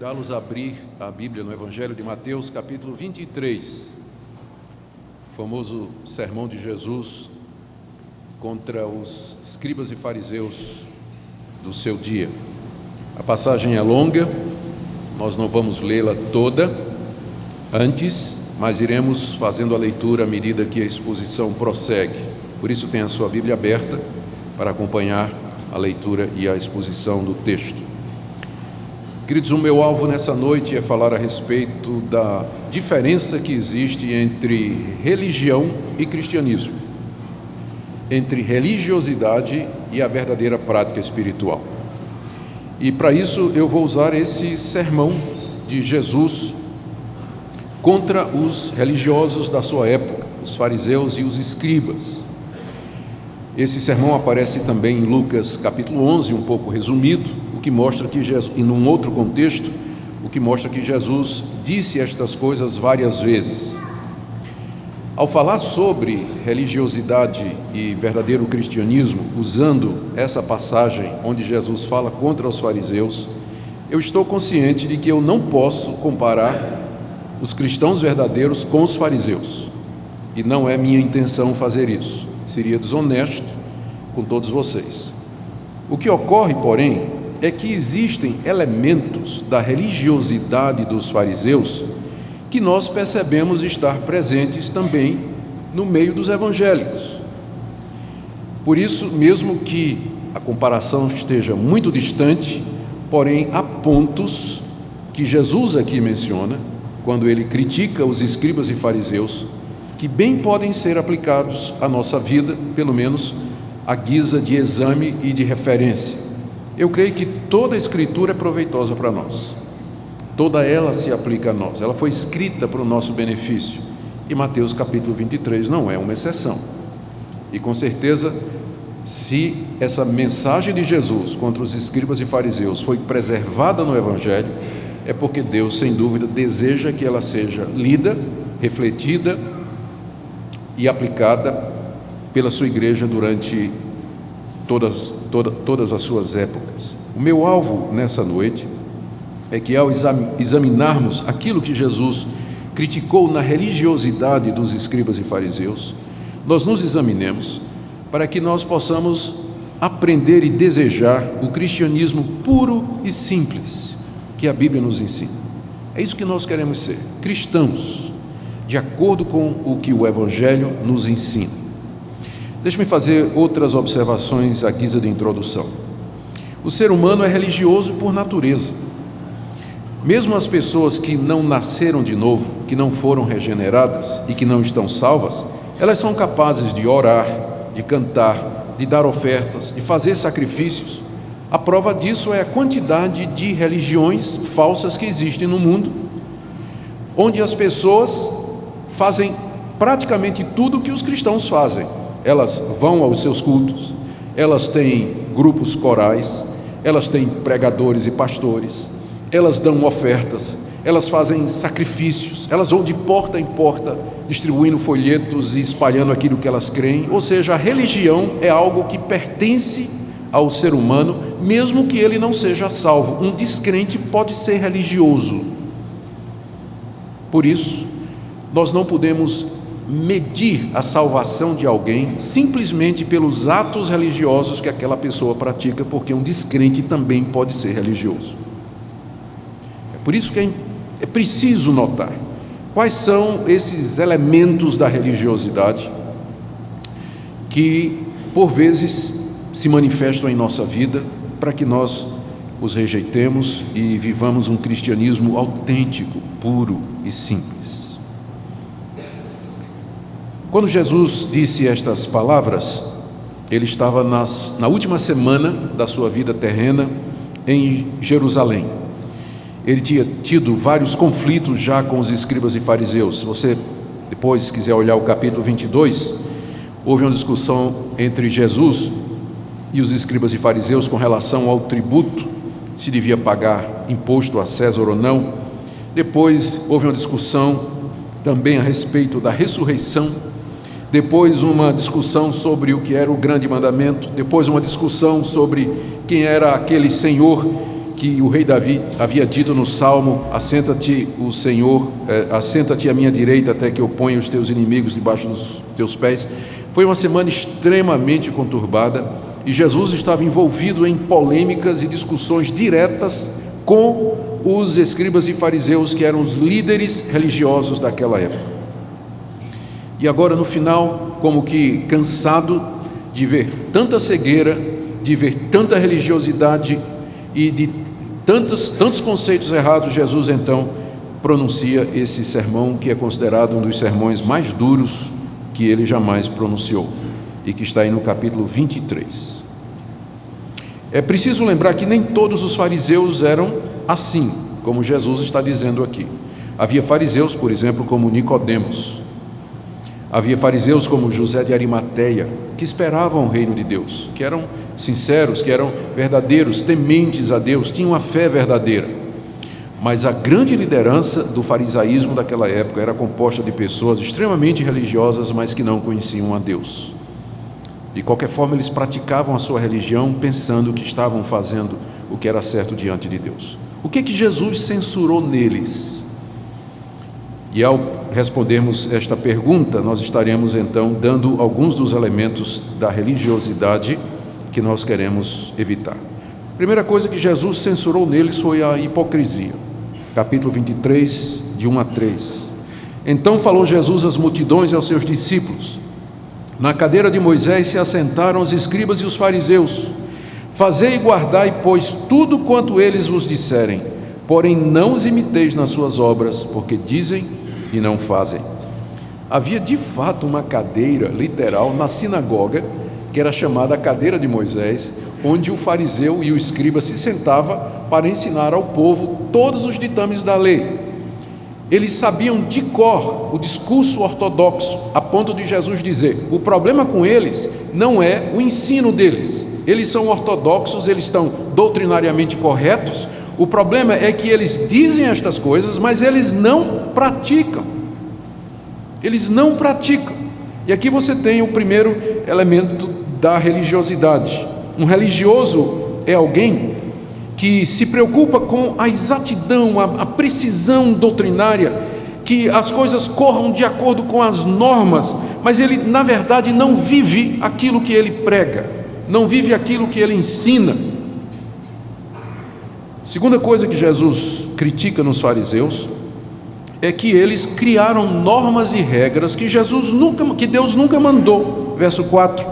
convidá-los a abrir a Bíblia no Evangelho de Mateus, capítulo 23, o famoso sermão de Jesus contra os escribas e fariseus do seu dia. A passagem é longa, nós não vamos lê-la toda antes, mas iremos fazendo a leitura à medida que a exposição prossegue. Por isso, tenha a sua Bíblia aberta para acompanhar a leitura e a exposição do texto. Queridos, o meu alvo nessa noite é falar a respeito da diferença que existe entre religião e cristianismo, entre religiosidade e a verdadeira prática espiritual. E para isso eu vou usar esse sermão de Jesus contra os religiosos da sua época, os fariseus e os escribas. Esse sermão aparece também em Lucas capítulo 11, um pouco resumido, o que mostra que Jesus, e num outro contexto, o que mostra que Jesus disse estas coisas várias vezes. Ao falar sobre religiosidade e verdadeiro cristianismo, usando essa passagem onde Jesus fala contra os fariseus, eu estou consciente de que eu não posso comparar os cristãos verdadeiros com os fariseus, e não é minha intenção fazer isso, seria desonesto com todos vocês. O que ocorre, porém, é que existem elementos da religiosidade dos fariseus que nós percebemos estar presentes também no meio dos evangélicos. Por isso, mesmo que a comparação esteja muito distante, porém há pontos que Jesus aqui menciona, quando ele critica os escribas e fariseus, que bem podem ser aplicados à nossa vida, pelo menos à guisa de exame e de referência. Eu creio que toda a Escritura é proveitosa para nós, toda ela se aplica a nós, ela foi escrita para o nosso benefício, e Mateus capítulo 23 não é uma exceção. E com certeza, se essa mensagem de Jesus contra os escribas e fariseus foi preservada no Evangelho, é porque Deus, sem dúvida, deseja que ela seja lida, refletida e aplicada pela sua igreja durante todas as suas épocas. O meu alvo nessa noite é que, ao examinarmos aquilo que Jesus criticou na religiosidade dos escribas e fariseus, nós nos examinemos para que nós possamos aprender e desejar o cristianismo puro e simples que a Bíblia nos ensina. É isso que nós queremos ser, cristãos, de acordo com o que o Evangelho nos ensina. Deixe-me fazer outras observações à guisa de introdução. O ser humano é religioso por natureza. Mesmo as pessoas que não nasceram de novo, que não foram regeneradas e que não estão salvas, elas são capazes de orar, de cantar, de dar ofertas, de fazer sacrifícios. A prova disso é a quantidade de religiões falsas que existem no mundo, onde as pessoas fazem praticamente tudo o que os cristãos fazem. Elas vão aos seus cultos, elas têm grupos corais, elas têm pregadores e pastores, elas dão ofertas, elas fazem sacrifícios, elas vão de porta em porta distribuindo folhetos e espalhando aquilo que elas creem. Ou seja, a religião é algo que pertence ao ser humano, mesmo que ele não seja salvo. Um descrente pode ser religioso. Por isso, nós não podemos medir a salvação de alguém simplesmente pelos atos religiosos que aquela pessoa pratica, porque um descrente também pode ser religioso. É por isso que é preciso notar quais são esses elementos da religiosidade que, por vezes, se manifestam em nossa vida, para que nós os rejeitemos e vivamos um cristianismo autêntico, puro e simples. Quando Jesus disse estas palavras, ele estava na última semana da sua vida terrena em Jerusalém. Ele tinha tido vários conflitos já com os escribas e fariseus. Se você depois quiser olhar o capítulo 22, houve uma discussão entre Jesus e os escribas e fariseus com relação ao tributo, se devia pagar imposto a César ou não. Depois houve uma discussão também a respeito da ressurreição. Depois uma discussão sobre o que era o grande mandamento. Depois uma discussão sobre quem era aquele Senhor que o rei Davi havia dito no Salmo: assenta-te, o Senhor, assenta-te à minha direita até que eu ponha os teus inimigos debaixo dos teus pés. Foi uma semana extremamente conturbada e Jesus estava envolvido em polêmicas e discussões diretas com os escribas e fariseus, que eram os líderes religiosos daquela época. E agora, no final, como que cansado de ver tanta cegueira, de ver tanta religiosidade e de tantos conceitos errados, Jesus então pronuncia esse sermão, que é considerado um dos sermões mais duros que ele jamais pronunciou, e que está aí no capítulo 23. É preciso lembrar que nem todos os fariseus eram assim, como Jesus está dizendo aqui. Havia fariseus, por exemplo, como Nicodemos. Havia fariseus como José de Arimateia, que esperavam o reino de Deus, que eram sinceros, que eram verdadeiros, tementes a Deus, tinham a fé verdadeira. Mas a grande liderança do farisaísmo daquela época era composta de pessoas extremamente religiosas, mas que não conheciam a Deus. De qualquer forma, eles praticavam a sua religião pensando que estavam fazendo o que era certo diante de Deus. O que Jesus censurou neles? E ao respondermos esta pergunta, nós estaremos então dando alguns dos elementos da religiosidade que nós queremos evitar. A primeira coisa que Jesus censurou neles foi a hipocrisia. Capítulo 23, de 1 a 3. Então falou Jesus às multidões e aos seus discípulos: na cadeira de Moisés se assentaram os escribas e os fariseus. Fazei e guardai, pois, tudo quanto eles vos disserem, porém não os imiteis nas suas obras, porque dizem e não fazem. Havia de fato uma cadeira literal na sinagoga, que era chamada a cadeira de Moisés, onde o fariseu e o escriba se sentava para ensinar ao povo todos os ditames da lei. Eles sabiam de cor o discurso ortodoxo, a ponto de Jesus dizer: o problema com eles não é o ensino deles, eles são ortodoxos, eles estão doutrinariamente corretos, o problema é que eles dizem estas coisas, mas eles não praticam. Eles não praticam. E aqui você tem o primeiro elemento da religiosidade. Um religioso é alguém que se preocupa com a exatidão, a precisão doutrinária, que as coisas corram de acordo com as normas, mas ele, na verdade, não vive aquilo que ele prega, não vive aquilo que ele ensina. Segunda coisa que Jesus critica nos fariseus é que eles criaram normas e regras que Deus nunca mandou. Verso 4: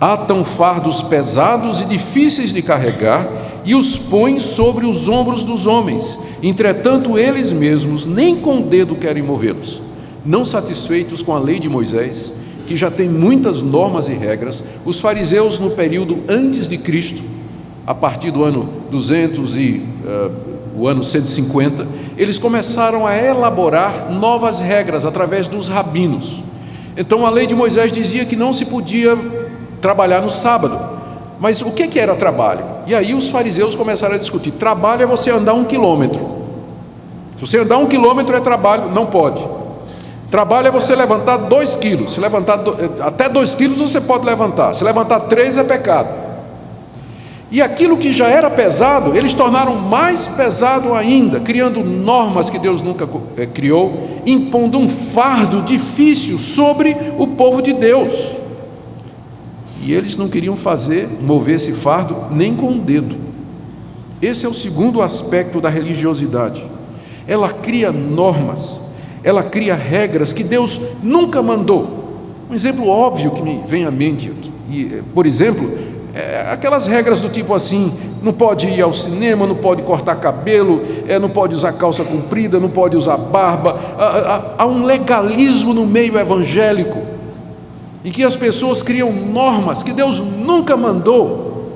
atam fardos pesados e difíceis de carregar e os põem sobre os ombros dos homens, entretanto eles mesmos nem com o dedo querem movê-los. Não satisfeitos com a lei de Moisés, que já tem muitas normas e regras, os fariseus no período antes de Cristo, a partir do ano 200 e o ano 150, eles começaram a elaborar novas regras através dos rabinos. Então a lei de Moisés dizia que não se podia trabalhar no sábado. Mas o que era trabalho? E aí os fariseus começaram a discutir: trabalho é você andar 1 quilômetro. Se você andar 1 quilômetro é trabalho, não pode. Trabalho é você levantar 2 quilos. Se levantar até 2 quilos você pode levantar. Se levantar 3 é pecado. E aquilo que já era pesado, eles tornaram mais pesado ainda, criando normas que Deus nunca criou, impondo um fardo difícil sobre o povo de Deus. E eles não queriam mover esse fardo nem com o dedo. Esse é o segundo aspecto da religiosidade. Ela cria normas, ela cria regras que Deus nunca mandou. Um exemplo óbvio que me vem à mente aqui, por exemplo, aquelas regras do tipo assim: não pode ir ao cinema, não pode cortar cabelo, não pode usar calça comprida, não pode usar barba. Há um legalismo no meio evangélico, em que as pessoas criam normas que Deus nunca mandou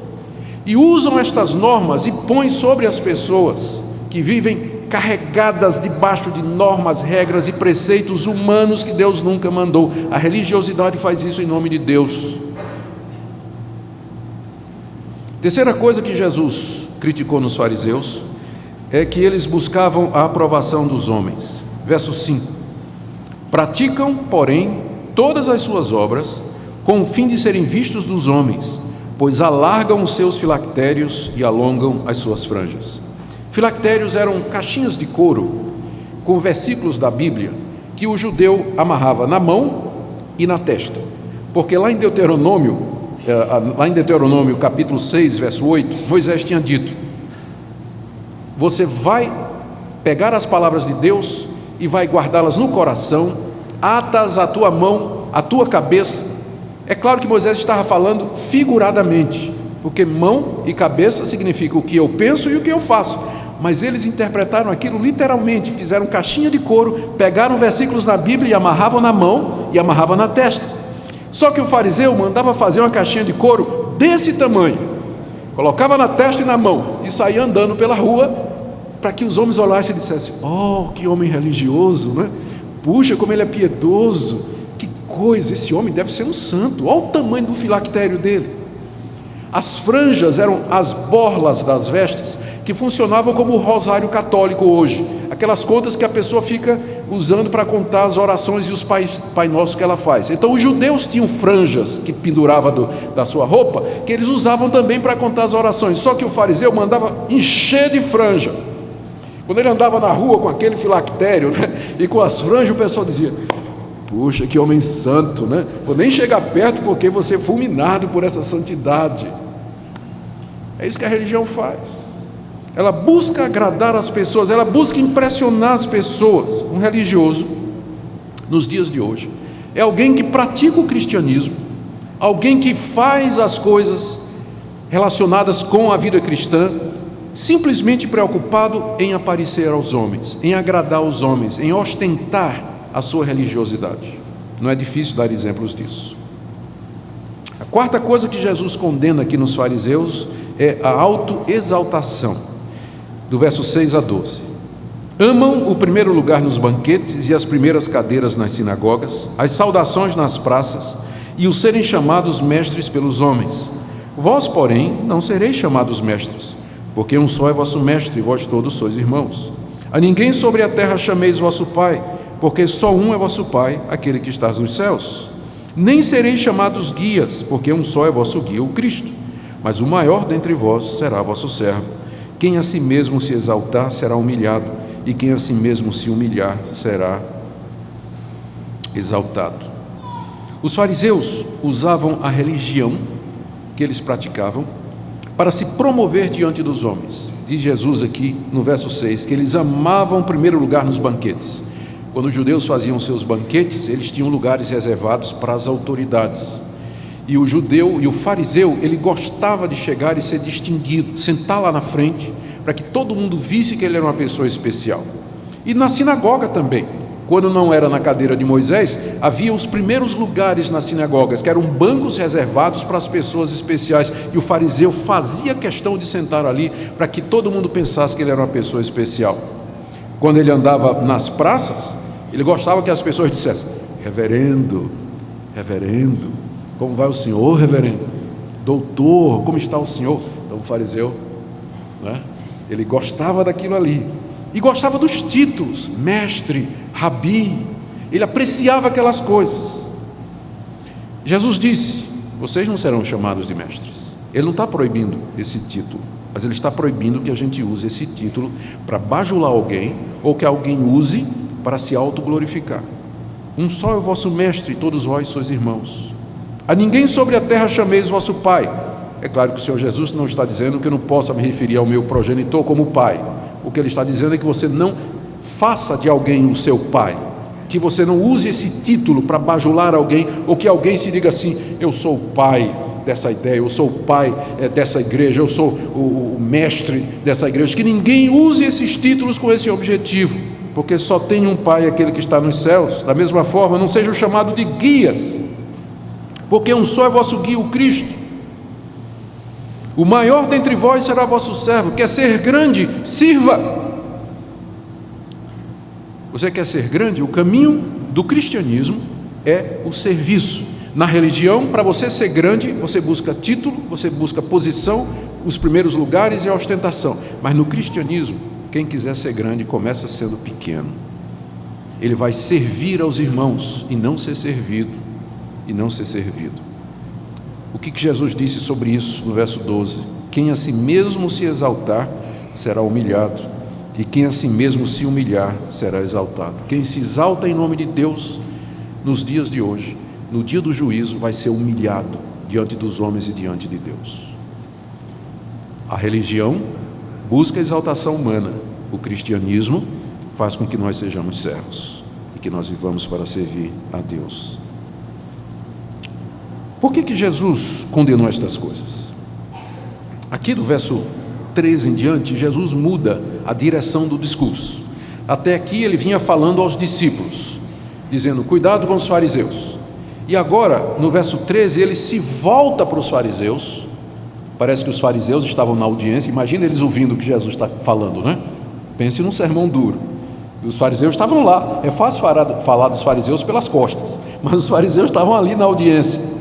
e usam estas normas e põem sobre as pessoas que vivem carregadas debaixo de normas, regras e preceitos humanos que Deus nunca mandou. A religiosidade faz isso em nome de Deus. Terceira coisa que Jesus criticou nos fariseus é que eles buscavam a aprovação dos homens. Verso 5: praticam, porém, todas as suas obras com o fim de serem vistos dos homens. pois alargam os seus filactérios e alongam as suas franjas. Filactérios eram caixinhas de couro com versículos da Bíblia que o judeu amarrava na mão e na testa, porque lá em Deuteronômio capítulo 6, verso 8, Moisés tinha dito: você vai pegar as palavras de Deus e vai guardá-las no coração, atas à tua mão, à tua cabeça. É claro que Moisés estava falando figuradamente, porque mão e cabeça significa o que eu penso e o que eu faço, mas eles interpretaram aquilo literalmente, fizeram caixinha de couro, pegaram versículos da Bíblia e amarravam na mão e amarravam na testa. Só que o fariseu mandava fazer uma caixinha de couro desse tamanho, colocava na testa e na mão e saía andando pela rua, para que os homens olhassem e dissessem: oh, que homem religioso, né? Puxa, como ele é piedoso, que coisa, esse homem deve ser um santo, olha o tamanho do filactério dele. As franjas eram as borlas das vestes, que funcionavam como o rosário católico hoje, aquelas contas que a pessoa fica usando para contar as orações e os Pai Nosso que ela faz. Então os judeus tinham franjas que penduravam da sua roupa, que eles usavam também para contar as orações, só que o fariseu mandava encher de franja. Quando ele andava na rua com aquele filactério, né, e com as franjas, o pessoal dizia: puxa, que homem santo, né? Vou nem chegar perto porque você é fulminado por essa santidade. É isso que a religião faz. Ela busca agradar as pessoas, ela busca impressionar as pessoas. Um religioso, nos dias de hoje, é alguém que pratica o cristianismo, alguém que faz as coisas relacionadas com a vida cristã, simplesmente preocupado em aparecer aos homens, em agradar aos homens, em ostentar a sua religiosidade. Não é difícil dar exemplos disso. A quarta coisa que Jesus condena aqui nos fariseus é a autoexaltação, do verso 6 a 12. Amam o primeiro lugar nos banquetes e as primeiras cadeiras nas sinagogas, as saudações nas praças e os serem chamados mestres pelos homens. Vós, porém, não sereis chamados mestres, porque um só é vosso mestre e vós todos sois irmãos. A ninguém sobre a terra chameis vosso Pai, porque só um é vosso Pai, aquele que está nos céus. Nem sereis chamados guias, porque um só é vosso guia, o Cristo. Mas o maior dentre vós será vosso servo. Quem a si mesmo se exaltar será humilhado, e quem a si mesmo se humilhar será exaltado. Os fariseus usavam a religião que eles praticavam para se promover diante dos homens. Diz Jesus aqui no verso 6 que eles amavam o primeiro lugar nos banquetes. Quando os judeus faziam seus banquetes, eles tinham lugares reservados para as autoridades. E o judeu e o fariseu, ele gostava de chegar e ser distinguido, sentar lá na frente, para que todo mundo visse que ele era uma pessoa especial. E na sinagoga também, quando não era na cadeira de Moisés, havia os primeiros lugares nas sinagogas, que eram bancos reservados para as pessoas especiais, e o fariseu fazia questão de sentar ali, para que todo mundo pensasse que ele era uma pessoa especial. Quando ele andava nas praças, ele gostava que as pessoas dissessem: reverendo, reverendo, como vai o senhor, reverendo? Doutor, como está o senhor? Então o fariseu, né, ele gostava daquilo ali, e gostava dos títulos, mestre, rabi, ele apreciava aquelas coisas. Jesus disse: vocês não serão chamados de mestres. Ele não está proibindo esse título, mas ele está proibindo que a gente use esse título para bajular alguém, ou que alguém use para se autoglorificar. Um só é o vosso mestre, e todos vós sois irmãos. A ninguém sobre a terra chameis vosso Pai. É claro que o Senhor Jesus não está dizendo que eu não possa me referir ao meu progenitor como pai. O que ele está dizendo é que você não faça de alguém o seu pai, que você não use esse título para bajular alguém, ou que alguém se diga assim: eu sou o pai dessa ideia, eu sou o pai dessa igreja, eu sou o mestre dessa igreja. Que ninguém use esses títulos com esse objetivo, porque só tem um Pai, aquele que está nos céus. Da mesma forma, não sejam chamados de guias, porque um só é vosso guia, o Cristo. O maior dentre vós será vosso servo. Quer ser grande? Sirva. Você quer ser grande? O caminho do cristianismo é o serviço. Na religião, para você ser grande, você busca título, você busca posição, os primeiros lugares e a ostentação. Mas no cristianismo, quem quiser ser grande começa sendo pequeno. Ele vai servir aos irmãos e não ser servido. O que Jesus disse sobre isso no verso 12? Quem a si mesmo se exaltar será humilhado, e quem a si mesmo se humilhar será exaltado. Quem se exalta em nome de Deus nos dias de hoje, no dia do juízo, vai ser humilhado diante dos homens e diante de Deus. A religião busca a exaltação humana, o cristianismo faz com que nós sejamos servos e que nós vivamos para servir a Deus. Por que Jesus condenou estas coisas? Aqui do verso 13 em diante, Jesus muda a direção do discurso. Até aqui ele vinha falando aos discípulos, dizendo, cuidado com os fariseus. E agora, no verso 13, ele se volta para os fariseus. Parece que os fariseus estavam na audiência. Imagina eles ouvindo o que Jesus está falando, né? Pense num sermão duro. E os fariseus estavam lá. É fácil falar dos fariseus pelas costas, mas os fariseus estavam ali na audiência.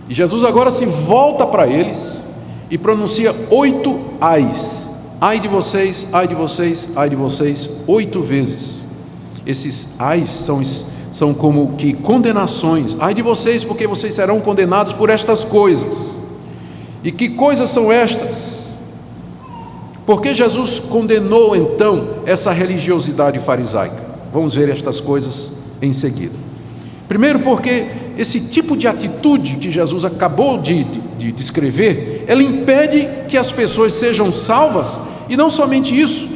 E Jesus agora se volta para eles e pronuncia 8 ais. Ai de vocês, ai de vocês, ai de vocês, 8 vezes. Esses ais são como que condenações. Ai de vocês, porque vocês serão condenados por estas coisas. E que coisas são estas? Por que Jesus condenou então essa religiosidade farisaica? Vamos ver estas coisas em seguida. Primeiro, porque esse tipo de atitude que Jesus acabou de descrever, ela impede que as pessoas sejam salvas, e não somente isso,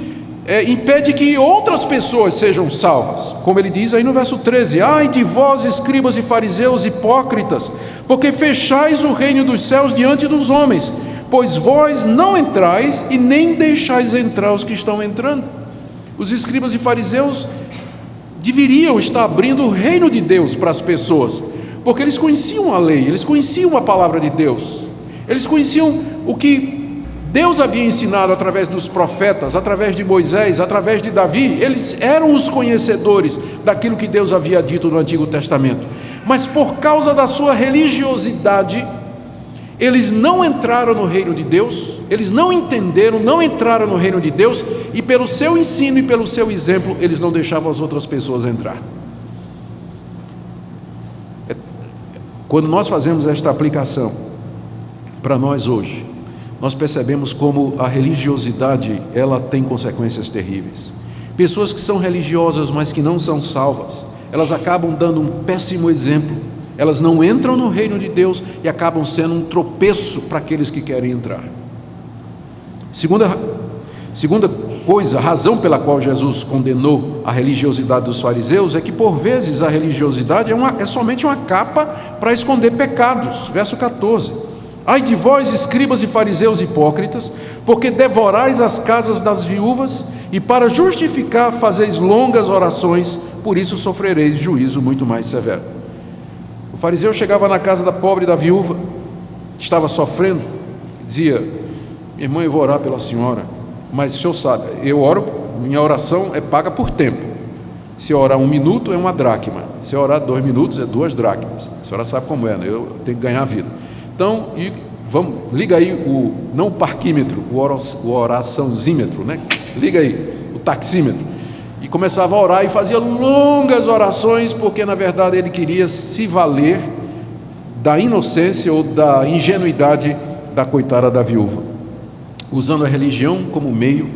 impede que outras pessoas sejam salvas, como ele diz aí no verso 13, ai de vós, escribas e fariseus hipócritas, porque fechais o reino dos céus diante dos homens, pois vós não entrais e nem deixais entrar os que estão entrando. Os escribas e fariseus deveriam estar abrindo o reino de Deus para as pessoas, porque eles conheciam a lei, eles conheciam a palavra de Deus, eles conheciam o que Deus havia ensinado através dos profetas, através de Moisés, através de Davi. Eles eram os conhecedores daquilo que Deus havia dito no Antigo Testamento, mas por causa da sua religiosidade, eles não entraram no reino de Deus, eles não entenderam, não entraram no reino de Deus, e pelo seu ensino e pelo seu exemplo, eles não deixavam as outras pessoas entrar. Quando nós fazemos esta aplicação para nós hoje, nós percebemos como a religiosidade, ela tem consequências terríveis. Pessoas que são religiosas, mas que não são salvas, elas acabam dando um péssimo exemplo. Elas não entram no reino de Deus e acabam sendo um tropeço para aqueles que querem entrar. Segunda coisa, a razão pela qual Jesus condenou a religiosidade dos fariseus é que por vezes a religiosidade é somente uma capa para esconder pecados. Verso 14, ai de vós, escribas e fariseus hipócritas, porque devorais as casas das viúvas e para justificar fazeis longas orações, por isso sofrereis juízo muito mais severo. O fariseu chegava na casa da pobre, da viúva, que estava sofrendo, dizia, minha irmã, eu vou orar pela senhora, mas o senhor sabe, eu oro, minha oração é paga por tempo. Se eu orar 1 minuto é 1 dracma, se eu orar 2 minutos é 2 dracmas. A senhora sabe como é, né? Eu tenho que ganhar a vida. Então, liga aí não o parquímetro, o oraçãozímetro, né? Liga aí, o taxímetro. E começava a orar e fazia longas orações, porque na verdade ele queria se valer da inocência ou da ingenuidade da coitada da viúva, usando a religião como meio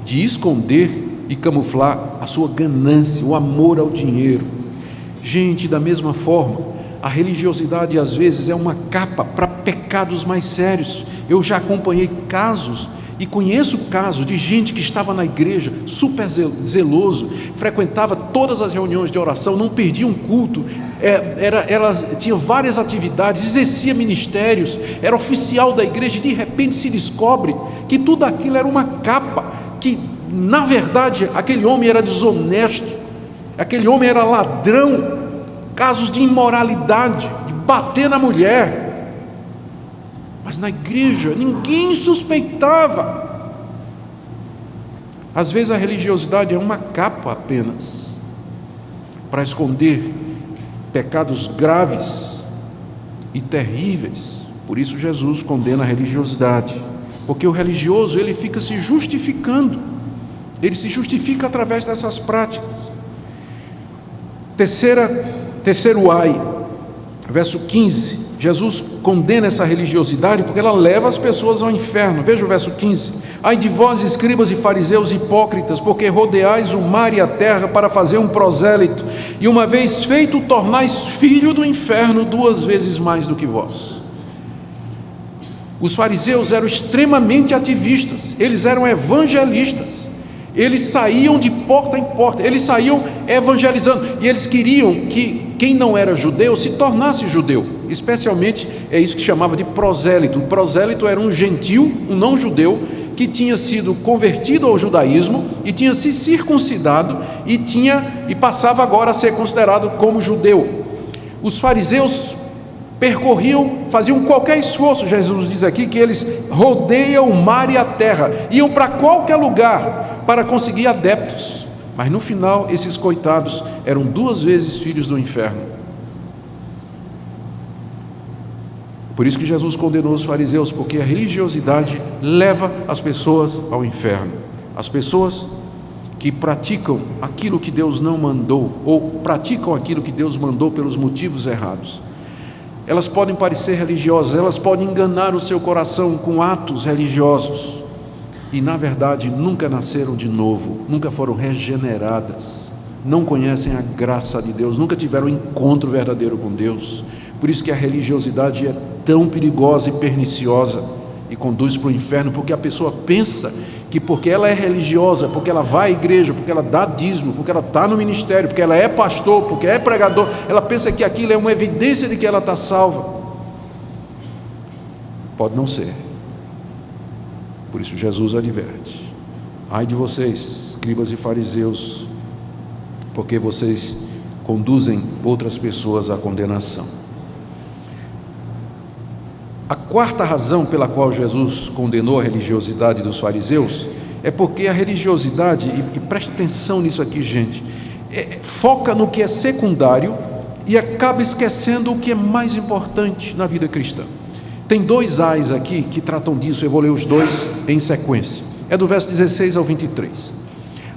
de esconder e camuflar a sua ganância, o amor ao dinheiro. Gente, da mesma forma, a religiosidade às vezes é uma capa para pecados mais sérios. Eu já acompanhei casos e conheço casos de gente que estava na igreja, super zeloso, frequentava todas as reuniões de oração, não perdia um culto, ela tinha várias atividades, exercia ministérios, era oficial da igreja, e de repente se descobre que tudo aquilo era uma capa, que na verdade aquele homem era desonesto, aquele homem era ladrão, casos de imoralidade, de bater na mulher. Mas na igreja ninguém suspeitava. Às vezes a religiosidade é uma capa apenas para esconder pecados graves e terríveis. Por isso Jesus condena a religiosidade, porque o religioso ele fica se justificando, ele se justifica através dessas práticas. Terceiro ai, verso 15, Jesus condena essa religiosidade porque ela leva as pessoas ao inferno. Veja o verso 15: ai de vós, escribas e fariseus hipócritas, porque rodeais o mar e a terra para fazer um prosélito, e uma vez feito, tornais filho do inferno 2 vezes mais do que vós. Os fariseus eram extremamente ativistas, eles eram evangelistas, eles saíam de porta em porta, eles saíam evangelizando, e eles queriam que quem não era judeu se tornasse judeu, especialmente é isso que chamava de prosélito. O prosélito era um gentil, um não judeu, que tinha sido convertido ao judaísmo e tinha se circuncidado e passava agora a ser considerado como judeu. Os fariseus faziam qualquer esforço. Jesus diz aqui que eles rodeiam o mar e a terra, iam para qualquer lugar para conseguir adeptos, mas no final esses coitados eram 2 vezes filhos do inferno. Por isso que Jesus condenou os fariseus, porque a religiosidade leva as pessoas ao inferno. As pessoas que praticam aquilo que Deus não mandou, ou praticam aquilo que Deus mandou pelos motivos errados, elas podem parecer religiosas, elas podem enganar o seu coração com atos religiosos, e na verdade nunca nasceram de novo, nunca foram regeneradas, não conhecem a graça de Deus, nunca tiveram um encontro verdadeiro com Deus. Por isso que a religiosidade é tão perigosa e perniciosa e conduz para o inferno, porque a pessoa pensa que porque ela é religiosa, porque ela vai à igreja, porque ela dá dízimo, porque ela está no ministério, porque ela é pastor, porque é pregador, ela pensa que aquilo é uma evidência de que ela está salva. Pode não ser. Por isso Jesus adverte: ai de vocês, escribas e fariseus, porque vocês conduzem outras pessoas à condenação. A 4ª razão pela qual Jesus condenou a religiosidade dos fariseus é porque a religiosidade, e preste atenção nisso aqui, gente, foca no que é secundário e acaba esquecendo o que é mais importante na vida cristã. Tem 2 ais aqui que tratam disso, eu vou ler os 2 em sequência. É do verso 16 ao 23.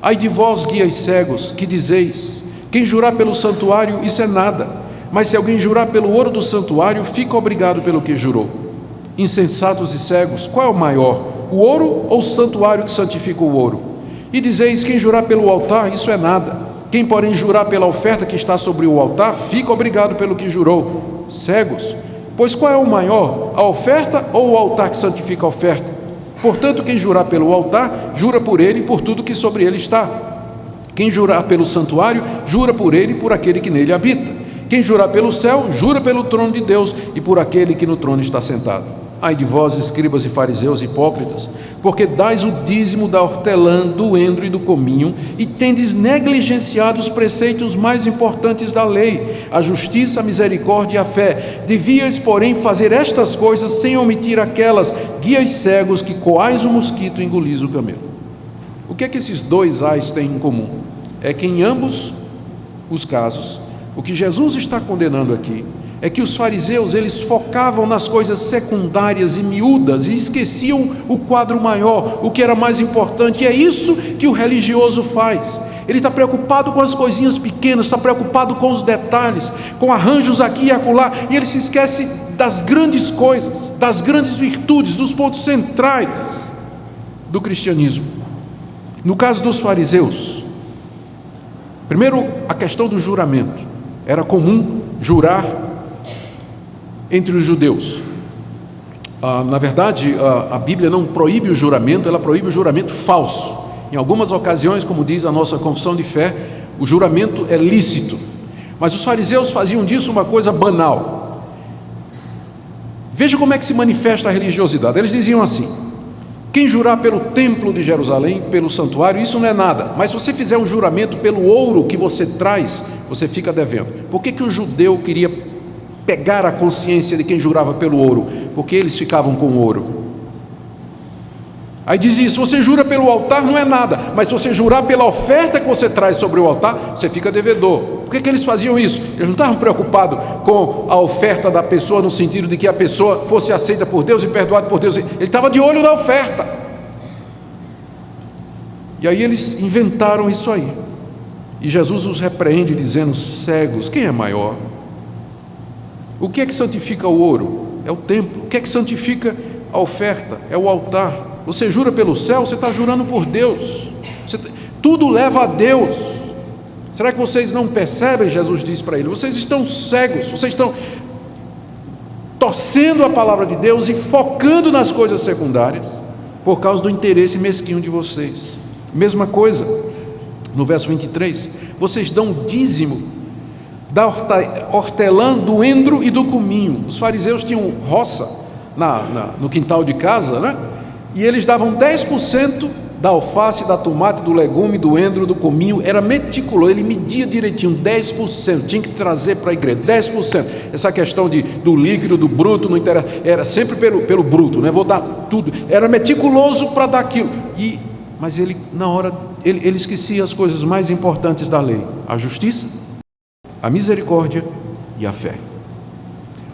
Ai de vós, guias cegos, que dizeis: quem jurar pelo santuário, isso é nada, mas se alguém jurar pelo ouro do santuário, fica obrigado pelo que jurou. Insensatos e cegos, qual é o maior, o ouro ou o santuário que santifica o ouro? E dizeis: quem jurar pelo altar, isso é nada, quem porém jurar pela oferta que está sobre o altar, fica obrigado pelo que jurou. Cegos, pois qual é o maior, a oferta ou o altar que santifica a oferta? Portanto, quem jurar pelo altar, jura por ele e por tudo que sobre ele está. Quem jurar pelo santuário, jura por ele e por aquele que nele habita. Quem jurar pelo céu, jura pelo trono de Deus e por aquele que no trono está sentado. Ai de vós, escribas e fariseus hipócritas, porque dais o dízimo da hortelã, do endro e do cominho, e tendes negligenciado os preceitos mais importantes da lei, a justiça, a misericórdia e a fé. Devíeis, porém, fazer estas coisas sem omitir aquelas: guias cegos, que coais o mosquito e engolis o camelo. O que é que esses 2 ais têm em comum? É que em ambos os casos, o que Jesus está condenando aqui é que os fariseus, eles focavam nas coisas secundárias e miúdas e esqueciam o quadro maior, o que era mais importante. E é isso que o religioso faz. Ele está preocupado com as coisinhas pequenas, está preocupado com os detalhes, com arranjos aqui e acolá, e ele se esquece das grandes coisas, das grandes virtudes, dos pontos centrais do cristianismo. No caso dos fariseus, primeiro, a questão do juramento. Era comum jurar entre os judeus. Na verdade, a Bíblia não proíbe o juramento, ela proíbe o juramento falso. Em algumas ocasiões, como diz a nossa confissão de fé, o juramento é lícito. Mas os fariseus faziam disso uma coisa banal. Veja como é que se manifesta a religiosidade. Eles diziam assim: quem jurar pelo templo de Jerusalém, pelo santuário, isso não é nada, mas se você fizer um juramento pelo ouro que você traz, você fica devendo. Por que o judeu queria pegar a consciência de quem jurava pelo ouro? Porque eles ficavam com ouro. Aí dizia: se você jura pelo altar, não é nada, mas se você jurar pela oferta que você traz sobre o altar, você fica devedor. Por que eles faziam isso? Eles não estavam preocupados com a oferta da pessoa, no sentido de que a pessoa fosse aceita por Deus e perdoada por Deus. Ele estava de olho na oferta. E aí eles inventaram isso aí. E Jesus os repreende dizendo: cegos, quem é maior? O que é que santifica o ouro? É o templo. O que é que santifica a oferta? É o altar. Você jura pelo céu, você está jurando por Deus. Tudo leva a Deus. Será que vocês não percebem? Jesus disse para ele: vocês estão cegos, vocês estão torcendo a palavra de Deus e focando nas coisas secundárias por causa do interesse mesquinho de vocês. Mesma coisa no verso 23: vocês dão o dízimo da hortelã, do endro e do cominho. Os fariseus tinham roça no quintal de casa, né? E eles davam 10% da alface, da tomate, do legume, do endro, do cominho. Era meticuloso, ele media direitinho, 10%, tinha que trazer para a igreja, 10%. Essa questão do líquido, do bruto, não interessa, era sempre pelo bruto, né? Vou dar tudo, era meticuloso para dar aquilo. Mas ele, na hora, ele esquecia as coisas mais importantes da lei: a justiça, a misericórdia e a fé.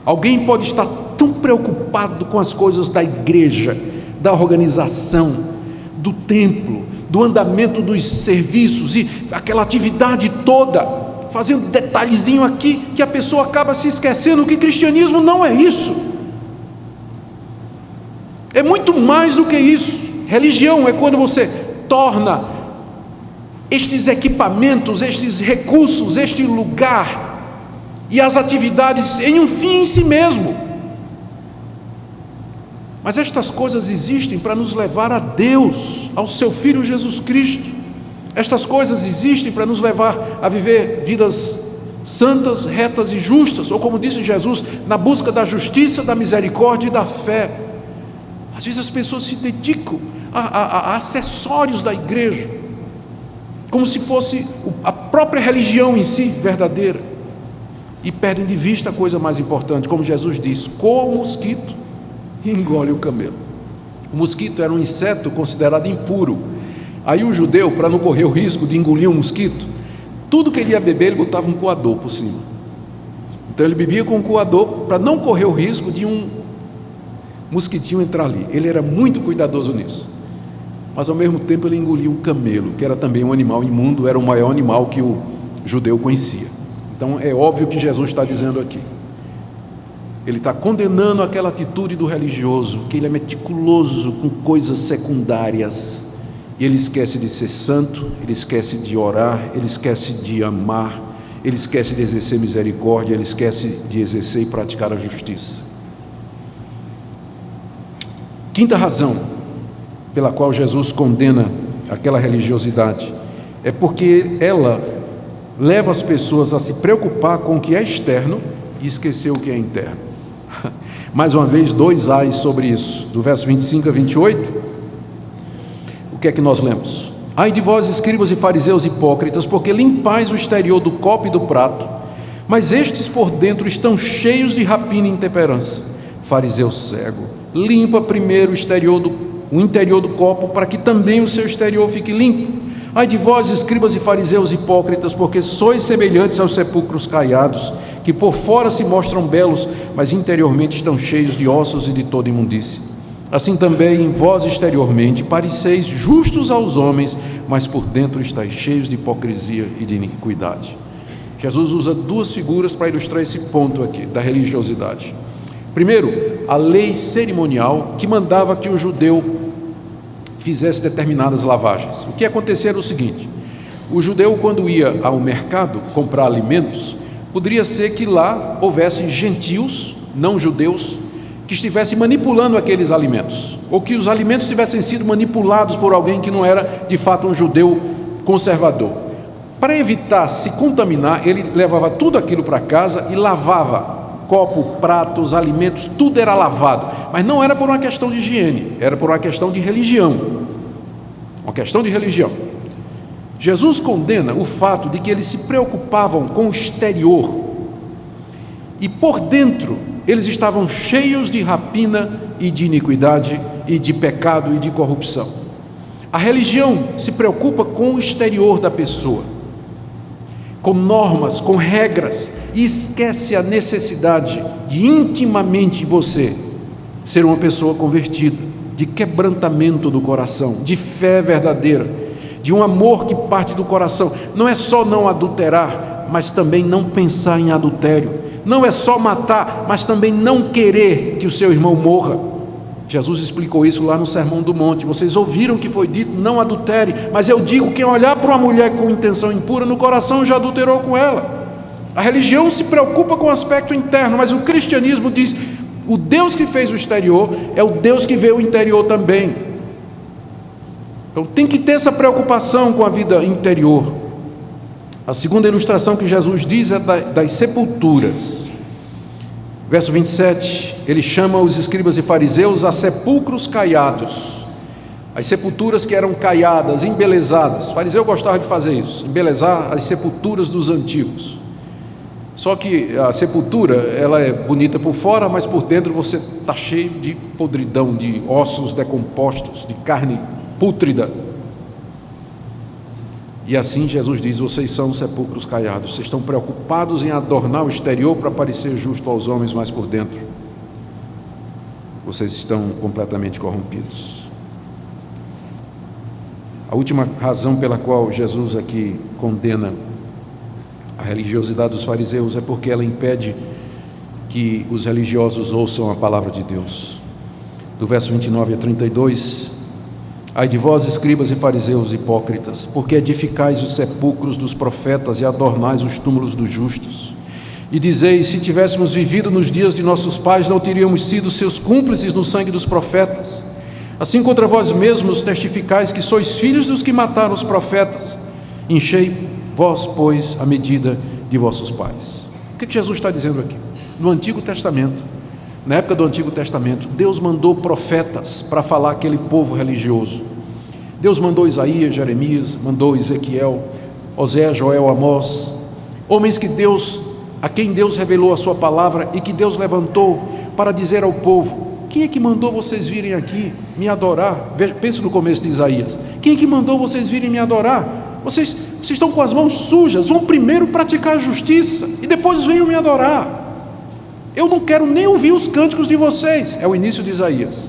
Alguém pode estar tão preocupado com as coisas da igreja, da organização, do templo, do andamento dos serviços e aquela atividade toda, fazendo detalhezinho aqui, que a pessoa acaba se esquecendo que cristianismo não é isso. É muito mais do que isso. Religião é quando você torna estes equipamentos, estes recursos, este lugar e as atividades em um fim em si mesmo. Mas estas coisas existem para nos levar a Deus, ao seu Filho Jesus Cristo. Estas coisas existem para nos levar a viver vidas santas, retas e justas, ou como disse Jesus, na busca da justiça, da misericórdia e da fé. Às vezes as pessoas se dedicam a acessórios da igreja, como se fosse a própria religião em si verdadeira, e perdem de vista a coisa mais importante. Como Jesus diz: coa o mosquito e engole o camelo. O mosquito era um inseto considerado impuro. Aí o judeu, para não correr o risco de engolir um mosquito, tudo que ele ia beber, ele botava um coador por cima. Então ele bebia com um coador para não correr o risco de um mosquitinho entrar ali. Ele era muito cuidadoso nisso. Mas ao mesmo tempo ele engolia um camelo, que era também um animal imundo, era o maior animal que o judeu conhecia. Então é óbvio que Jesus está dizendo aqui, ele está condenando aquela atitude do religioso, que ele é meticuloso com coisas secundárias, e ele esquece de ser santo, ele esquece de orar, ele esquece de amar, ele esquece de exercer misericórdia, ele esquece de exercer e praticar a justiça. Quinta razão pela qual Jesus condena aquela religiosidade é porque ela leva as pessoas a se preocupar com o que é externo e esquecer o que é interno. Mais uma vez, 2 ais sobre isso, do verso 25 a 28. O que é que nós lemos? Ai de vós, escribas e fariseus hipócritas, porque limpais o exterior do copo e do prato, mas estes por dentro estão cheios de rapina e intemperança. Fariseu cego, limpa primeiro o interior do copo, para que também o seu exterior fique limpo. Ai de vós, escribas e fariseus hipócritas, porque sois semelhantes aos sepulcros caiados, que por fora se mostram belos, mas interiormente estão cheios de ossos e de toda imundície. Assim também vós exteriormente pareceis justos aos homens, mas por dentro estáis cheios de hipocrisia e de iniquidade. Jesus usa 2 figuras para ilustrar esse ponto aqui da religiosidade. Primeiro, a lei cerimonial que mandava que o judeu fizesse determinadas lavagens. O que acontecia era o seguinte: o judeu, quando ia ao mercado comprar alimentos, poderia ser que lá houvessem gentios, não judeus, que estivessem manipulando aqueles alimentos, ou que os alimentos tivessem sido manipulados por alguém que não era de fato um judeu conservador. Para evitar se contaminar, ele levava tudo aquilo para casa e lavava copo, pratos, alimentos, tudo era lavado, mas não era por uma questão de higiene, era por uma questão de religião. Uma questão de religião. Jesus condena o fato de que eles se preocupavam com o exterior e por dentro eles estavam cheios de rapina e de iniquidade e de pecado e de corrupção. A religião se preocupa com o exterior da pessoa, com normas, com regras, e esquece a necessidade de intimamente você ser uma pessoa convertida, de quebrantamento do coração, de fé verdadeira, de um amor que parte do coração. Não é só não adulterar, mas também não pensar em adultério, não é só matar, mas também não querer que o seu irmão morra. Jesus explicou isso lá no Sermão do Monte. Vocês ouviram que foi dito, não adultere, mas eu digo, quem olhar para uma mulher com intenção impura, no coração já adulterou com ela. A religião se preocupa com o aspecto interno, mas o cristianismo diz, o Deus que fez o exterior é o Deus que vê o interior também. Então tem que ter essa preocupação com a vida interior. A segunda ilustração que Jesus diz é das sepulturas. Verso 27, ele chama os escribas e fariseus a sepulcros caiados. As sepulturas que eram caiadas, embelezadas. O fariseu gostava de fazer isso, embelezar as sepulturas dos antigos. Só que a sepultura, ela é bonita por fora, mas por dentro você está cheio de podridão, de ossos decompostos, de carne pútrida. E assim Jesus diz, vocês são sepulcros caiados, vocês estão preocupados em adornar o exterior para parecer justo aos homens, mas por dentro vocês estão completamente corrompidos. A última razão pela qual Jesus aqui condena a religiosidade dos fariseus é porque ela impede que os religiosos ouçam a palavra de Deus. Do verso 29 a 32, ai de vós, escribas e fariseus hipócritas, porque edificais os sepulcros dos profetas e adornais os túmulos dos justos. E dizeis, se tivéssemos vivido nos dias de nossos pais, não teríamos sido seus cúmplices no sangue dos profetas. Assim contra vós mesmos testificais que sois filhos dos que mataram os profetas. Enchei vós, pois, a medida de vossos pais. O que Jesus está dizendo aqui? No Antigo Testamento, na época do Antigo Testamento, Deus mandou profetas para falar aquele povo religioso. Deus mandou Isaías, Jeremias, mandou Ezequiel, Oséias, Joel, Amós, homens a quem Deus revelou a sua palavra e que Deus levantou para dizer ao povo, quem é que mandou vocês virem aqui me adorar? Pense no começo de Isaías, quem é que mandou vocês virem me adorar? Vocês estão com as mãos sujas, vão primeiro praticar a justiça e depois venham me adorar. Eu não quero nem ouvir os cânticos de vocês, é o início de Isaías.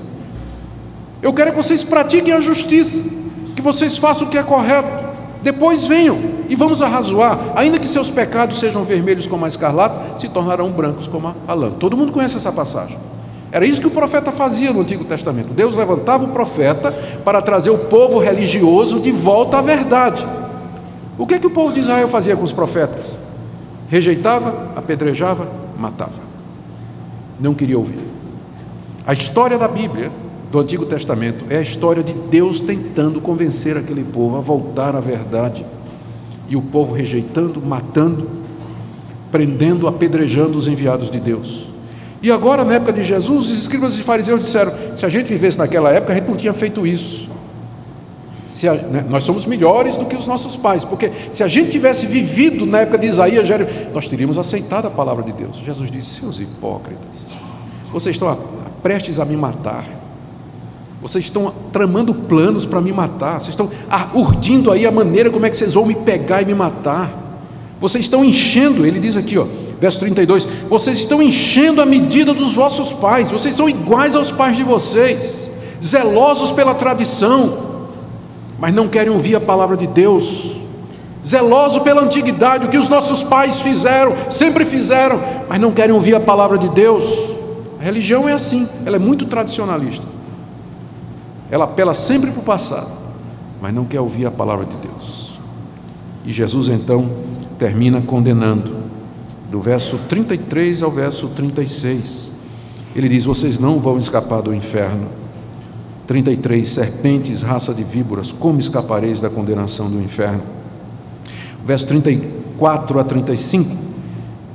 Eu quero que vocês pratiquem a justiça, que vocês façam o que é correto, depois venham e vamos arrazoar, ainda que seus pecados sejam vermelhos como a escarlata, se tornarão brancos como a lã. Todo mundo conhece essa passagem. Era isso que o profeta fazia no Antigo Testamento. Deus levantava o profeta para trazer o povo religioso de volta à verdade. O que o povo de Israel fazia com os profetas? Rejeitava, apedrejava, matava. Não queria ouvir. A história da Bíblia, do Antigo Testamento, é a história de Deus tentando convencer aquele povo a voltar à verdade. E o povo rejeitando, matando, prendendo, apedrejando os enviados de Deus. E agora, na época de Jesus, os escribas e fariseus disseram, se a gente vivesse naquela época, a gente não tinha feito isso. Nós somos melhores do que os nossos pais, porque se a gente tivesse vivido na época de Isaías, nós teríamos aceitado a palavra de Deus. Jesus disse, seus hipócritas, vocês estão prestes a me matar, vocês estão tramando planos para me matar, vocês estão urdindo aí a maneira como é que vocês vão me pegar e me matar, vocês estão enchendo, ele diz aqui, verso 32, vocês estão enchendo a medida dos vossos pais, vocês são iguais aos pais de vocês, zelosos pela tradição, mas não querem ouvir a palavra de Deus, zeloso pela antiguidade, o que os nossos pais fizeram, sempre fizeram, mas não querem ouvir a palavra de Deus. A religião é assim, ela é muito tradicionalista, ela apela sempre para o passado, mas não quer ouvir a palavra de Deus. E Jesus então termina condenando, do verso 33 ao verso 36, ele diz, vocês não vão escapar do inferno. 33, serpentes, raça de víboras, como escapareis da condenação do inferno? Verso 34 a 35,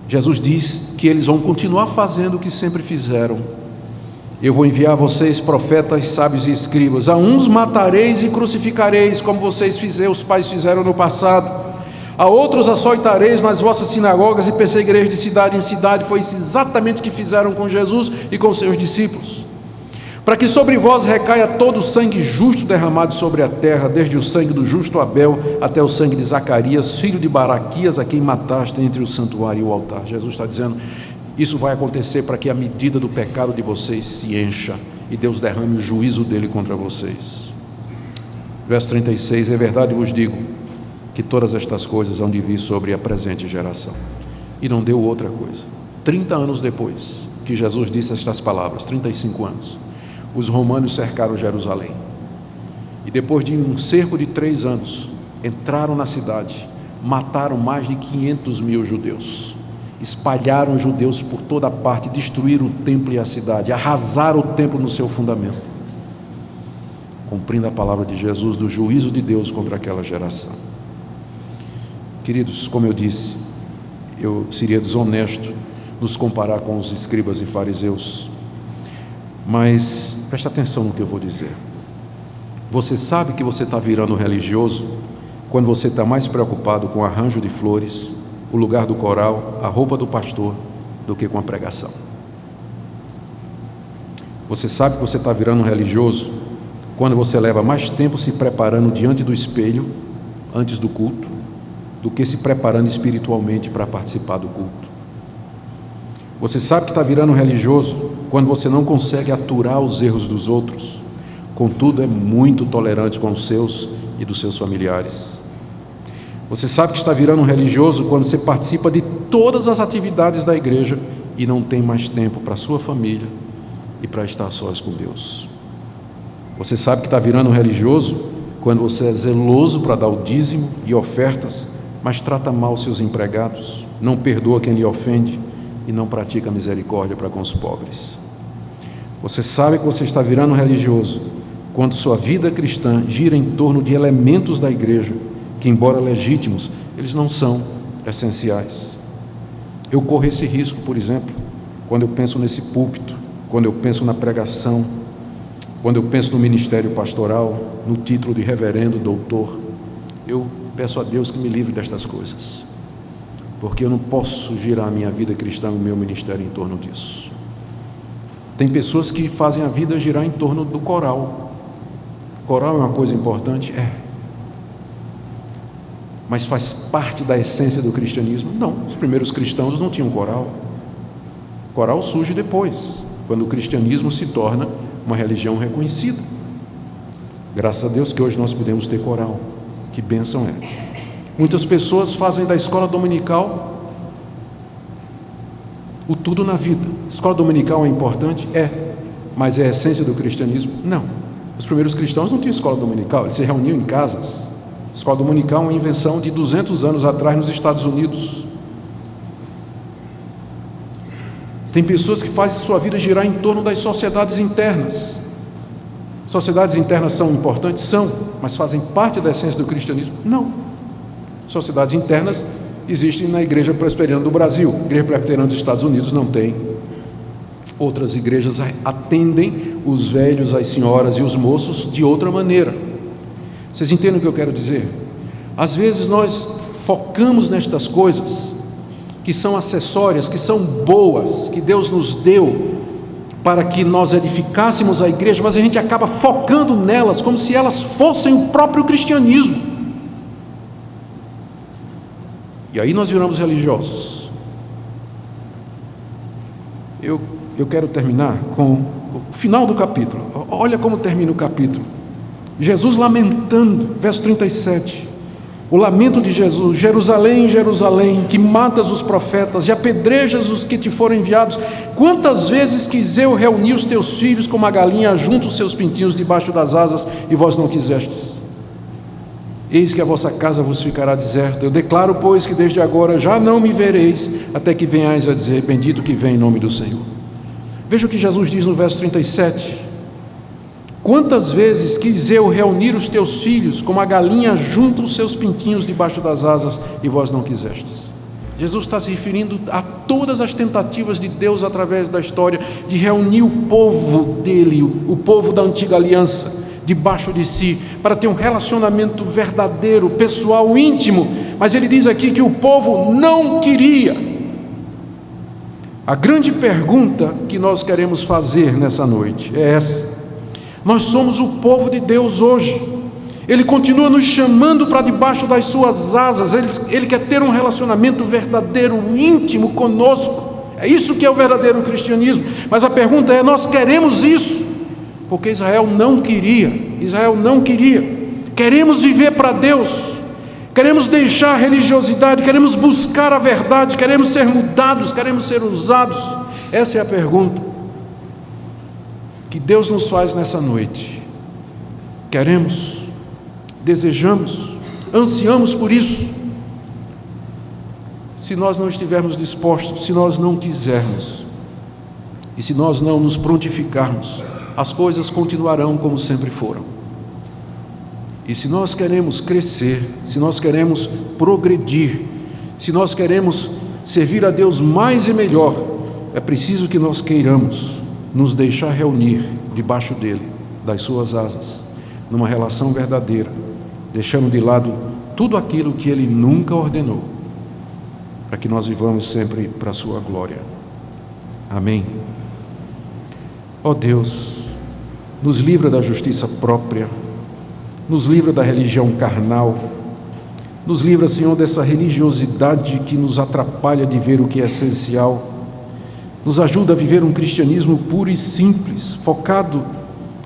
Jesus diz que eles vão continuar fazendo o que sempre fizeram. Eu vou enviar a vocês profetas, sábios e escribas, a uns matareis e crucificareis, como os pais fizeram no passado, a outros açoitareis nas vossas sinagogas e perseguireis de cidade em cidade. Foi isso exatamente o que fizeram com Jesus e com seus discípulos. Para que sobre vós recaia todo o sangue justo derramado sobre a terra, desde o sangue do justo Abel até o sangue de Zacarias, filho de Baraquias, a quem mataste entre o santuário e o altar. Jesus está dizendo, isso vai acontecer para que a medida do pecado de vocês se encha e Deus derrame o juízo dele contra vocês. Verso 36, é verdade vos digo, que todas estas coisas hão de vir sobre a presente geração. E não deu outra coisa. 30 anos depois que Jesus disse estas palavras, 35 anos, os romanos cercaram Jerusalém. E depois de um cerco de 3 anos, entraram na cidade, mataram mais de 500 mil judeus, espalharam judeus por toda parte, destruíram o templo e a cidade, arrasaram o templo no seu fundamento, cumprindo a palavra de Jesus do juízo de Deus contra aquela geração. Queridos, como eu disse, eu seria desonesto nos comparar com os escribas e fariseus, mas preste atenção no que eu vou dizer. Você sabe que você está virando religioso quando você está mais preocupado com o arranjo de flores, o lugar do coral, a roupa do pastor, do que com a pregação. Você sabe que você está virando religioso quando você leva mais tempo se preparando diante do espelho, antes do culto, do que se preparando espiritualmente para participar do culto. Você sabe que está virando religioso quando você não consegue aturar os erros dos outros, contudo é muito tolerante com os seus e dos seus familiares. Você sabe que está virando religioso quando você participa de todas as atividades da igreja e não tem mais tempo para a sua família e para estar sós com Deus. Você sabe que está virando religioso quando você é zeloso para dar o dízimo e ofertas, mas trata mal seus empregados, não perdoa quem lhe ofende e não pratica misericórdia para com os pobres. Você sabe que você está virando religioso quando sua vida cristã gira em torno de elementos da igreja que, embora legítimos, eles não são essenciais. Eu corro esse risco, por exemplo, quando eu penso nesse púlpito, quando eu penso na pregação, quando eu penso no ministério pastoral, no título de reverendo, doutor. Eu peço a Deus que me livre destas coisas, porque eu não posso girar a minha vida cristã, o meu ministério em torno disso. Tem pessoas que fazem a vida girar em torno do coral. Coral é uma coisa importante? É. Mas faz parte da essência do cristianismo? Não, os primeiros cristãos não tinham coral. Coral surge depois, quando o cristianismo se torna uma religião reconhecida. Graças a Deus que hoje nós podemos ter coral. Que bênção é. Muitas pessoas fazem da escola dominical o tudo na vida. Escola dominical é importante? É. Mas é a essência do cristianismo? Não. Os primeiros cristãos não tinham escola dominical, eles se reuniam em casas. Escola dominical é uma invenção de 200 anos atrás nos Estados Unidos. Tem pessoas que fazem sua vida girar em torno das sociedades internas. Sociedades internas são importantes? São, mas fazem parte da essência do cristianismo? Não. Sociedades internas existem na Igreja Presbiteriana do Brasil. A Igreja Presbiteriana dos Estados Unidos não tem. Outras igrejas atendem os velhos, as senhoras e os moços de outra maneira. Vocês entendem o que eu quero dizer? Às vezes nós focamos nestas coisas que são acessórias, que são boas, que Deus nos deu para que nós edificássemos a igreja, mas a gente acaba focando nelas como se elas fossem o próprio cristianismo. E aí nós viramos religiosos. Eu quero terminar com o final do capítulo. Olha como termina o capítulo. Jesus lamentando, verso 37. O lamento de Jesus: Jerusalém, Jerusalém, que matas os profetas e apedrejas os que te foram enviados. Quantas vezes quis eu reunir os teus filhos como a galinha junta os seus pintinhos debaixo das asas, e vós não quisestes. Eis que a vossa casa vos ficará deserta. Eu declaro, pois, que desde agora já não me vereis, até que venhais a dizer: bendito que vem em nome do Senhor. Veja o que Jesus diz no verso 37. Quantas vezes quis eu reunir os teus filhos, como a galinha junta os seus pintinhos debaixo das asas, e vós não quisestes. Jesus está se referindo a todas as tentativas de Deus através da história de reunir o povo dele, o povo da antiga aliança, debaixo de si, para ter um relacionamento verdadeiro, pessoal, íntimo. Mas ele diz aqui que o povo não queria. A grande pergunta que nós queremos fazer nessa noite é essa. Nós somos o povo de Deus hoje. Ele continua nos chamando para debaixo das suas asas. Ele quer ter um relacionamento verdadeiro, íntimo conosco. É isso que é o verdadeiro cristianismo. Mas a pergunta é: nós queremos isso? Porque Israel não queria. Queremos viver para Deus. Queremos deixar a religiosidade, queremos buscar a verdade, queremos ser mudados, queremos ser usados. Essa é a pergunta que Deus nos faz nessa noite. Queremos, desejamos, ansiamos por isso. Se nós não estivermos dispostos, se nós não quisermos, e se nós não nos prontificarmos, as coisas continuarão como sempre foram. E se nós queremos crescer, se nós queremos progredir, se nós queremos servir a Deus mais e melhor, é preciso que nós queiramos nos deixar reunir debaixo dele, das suas asas, numa relação verdadeira, deixando de lado tudo aquilo que ele nunca ordenou, para que nós vivamos sempre para a sua glória. Amém. Ó Deus, nos livra da justiça própria, nos livra da religião carnal, nos livra, Senhor, dessa religiosidade que nos atrapalha de ver o que é essencial. Nos ajuda a viver um cristianismo puro e simples, focado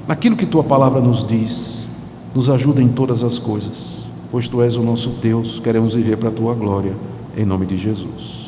naquilo que Tua palavra nos diz. Nos ajuda em todas as coisas, pois Tu és o nosso Deus, queremos viver para a Tua glória, em nome de Jesus.